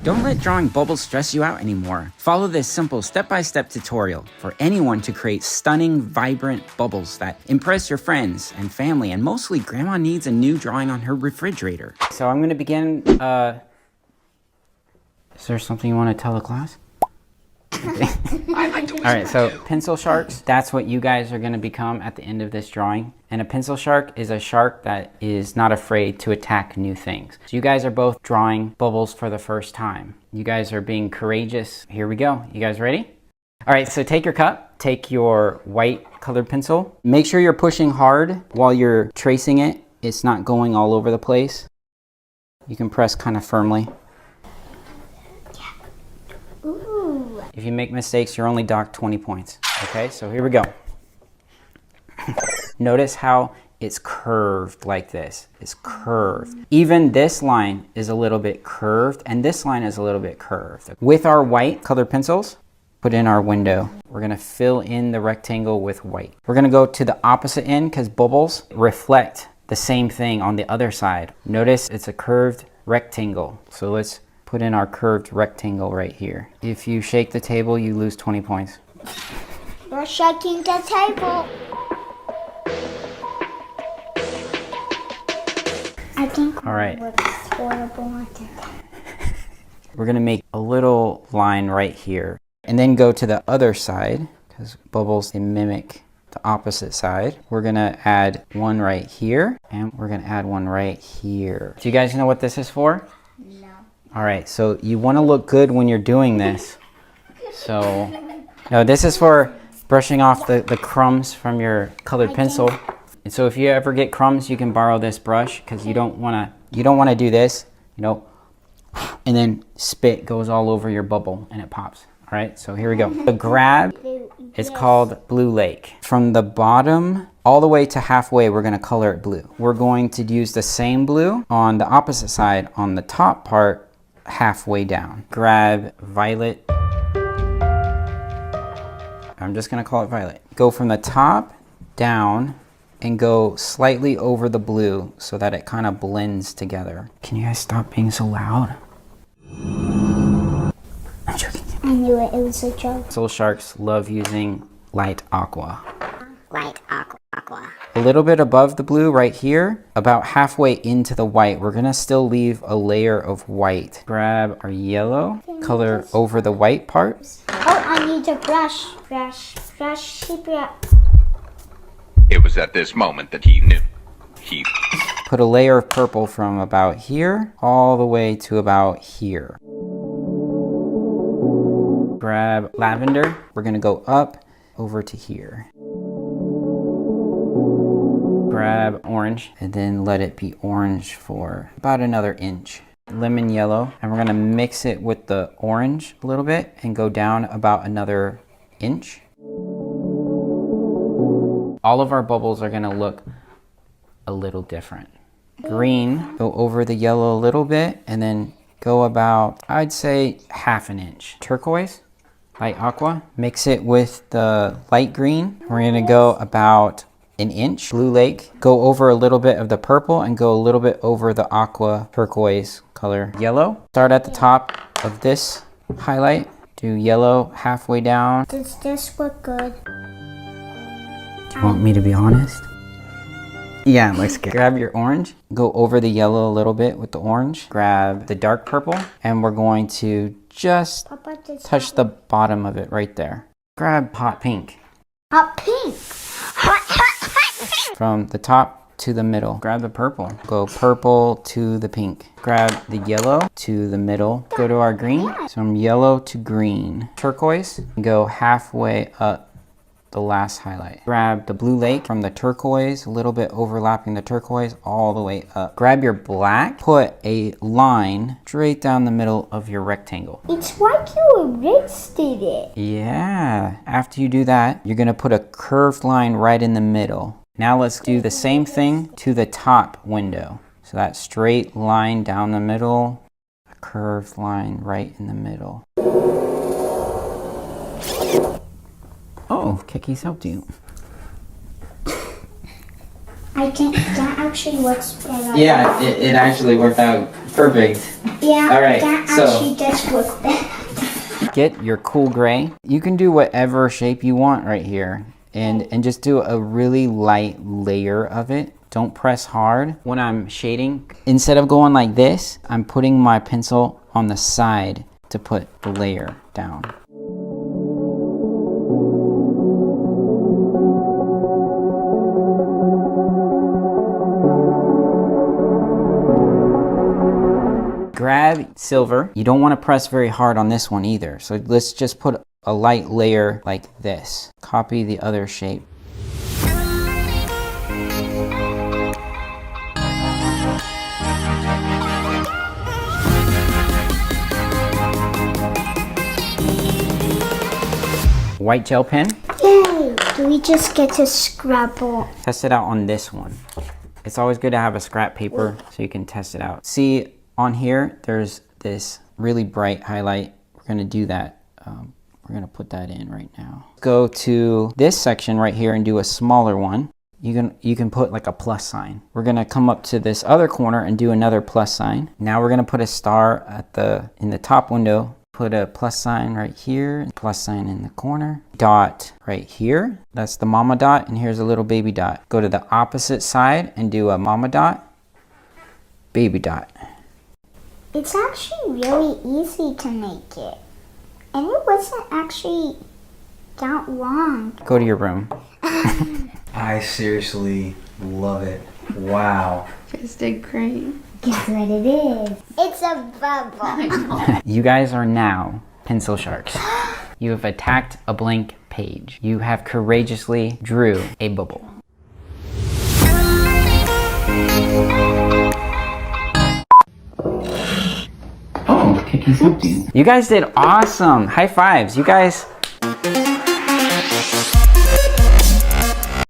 Don't let drawing bubbles stress you out anymore. Follow this simple step-by-step tutorial for anyone to create stunning, vibrant bubbles that impress your friends and family, and mostly grandma needs a new drawing on her refrigerator. So I'm gonna begin, is there something you wanna tell the class? All right, so pencil sharks, that's what you guys are going to become at the end of this drawing. And a pencil shark is a shark that is not afraid to attack new things. So you guys are both drawing bubbles for the first time. You guys are being courageous. Here we go. You guys ready? All right, so take your cup, take your white colored pencil. Make sure you're pushing hard while you're tracing it. It's not going all over the place. You can press kind of firmly. If you make mistakes, you're only docked 20 points. Okay, so here we go. Notice how it's curved like this. It's curved. Even this line is a little bit curved, and this line is a little bit curved. With our white colored pencils, put in our window. We're gonna fill in the rectangle with white. We're gonna go to the opposite end because bubbles reflect the same thing on the other side. Notice it's a curved rectangle. So let's put in our curved rectangle right here. If you shake the table, you lose 20 points. We're shaking the table. I think all right. It's horrible. We're gonna make a little line right here and then go to the other side because bubbles, they mimic the opposite side. We're gonna add one right here and we're gonna add one right here. Do you guys know what this is for? No. All right, so you want to look good when you're doing this. So, no, this is for brushing off the crumbs from your colored pencil. And so if you ever get crumbs, you can borrow this brush because you don't want to do this, you know, and then spit goes all over your bubble and it pops. All right, so here we go. The grab is called Blue Lake. From the bottom all the way to halfway, we're going to color it blue. We're going to use the same blue on the opposite side on the top part halfway down. Grab violet. I'm just going to call it violet. Go from the top down and go slightly over the blue so that it kind of blends together. Can you guys stop being so loud? I'm joking. I knew it was a joke. Soul sharks love using light aqua. Light aqua. A little bit above the blue right here, about halfway into the white, we're gonna still leave a layer of white. Grab our yellow, color over the white part. Oh, I need a brush. Brush. It was at this moment that he knew. He Put a layer of purple from about here all the way to about here. Grab lavender. We're gonna go up over to here. Grab orange and then let it be orange for about another inch. Lemon yellow, and we're gonna mix it with the orange a little bit and go down about another inch. All of our bubbles are gonna look a little different. Green, go over the yellow a little bit and then go about, I'd say, half an inch. Turquoise, light aqua, mix it with the light green. We're gonna go about an inch. Blue Lake, go over a little bit of the purple and go a little bit over the aqua turquoise color. Yellow, start at the top of this highlight, do yellow halfway down. Does this look good? Do you want me to be honest? Yeah, it looks good. Grab your orange, go over the yellow a little bit with the orange, grab the dark purple, and we're going to just touch the bottom of it right there. Grab hot pink. Hot pink. From the top to the middle, grab the purple. Go purple to the pink. Grab the yellow to the middle. Go to our green. From yellow to green. Turquoise, go halfway up the last highlight. Grab the Blue Lake from the turquoise, a little bit overlapping the turquoise all the way up. Grab your black, put a line straight down the middle of your rectangle. It's like you erased it. Yeah, after you do that, you're gonna put a curved line right in the middle. Now let's do the same thing to the top window. So that straight line down the middle, a curved line right in the middle. Oh, Kiki's helped you. I think that actually works better. Yeah, it actually worked out perfect. Yeah, All right, that so- actually does work better. Get your cool gray. You can do whatever shape you want right here. And just do a really light layer of it. Don't press hard. When I'm shading, instead of going like this, I'm putting my pencil on the side to put the layer down. Grab silver. You don't want to press very hard on this one either. So let's just put a light layer like this. Copy the other shape. White gel pen. Yay! Do we just get to scrabble? Test it out on this one. It's always good to have a scrap paper so you can test it out. See on here, there's this really bright highlight. We're gonna do that. We're gonna put that in right now. Go to this section right here and do a smaller one. You can put like a plus sign. We're gonna come up to this other corner and do another plus sign. Now we're gonna put a star in the top window. Put a plus sign right here, plus sign in the corner, dot right here. That's the mama dot, and here's a little baby dot. Go to the opposite side and do a mama dot, baby dot. It's actually really easy to make it. And it wasn't actually that long. Go to your room. I seriously love it. Wow. You guys did great. Guess what it is? It's a bubble. You guys are now pencil sharks. You have attacked a blank page. You have courageously drew a bubble. Oh, kick is empty. You guys did awesome. High fives. You guys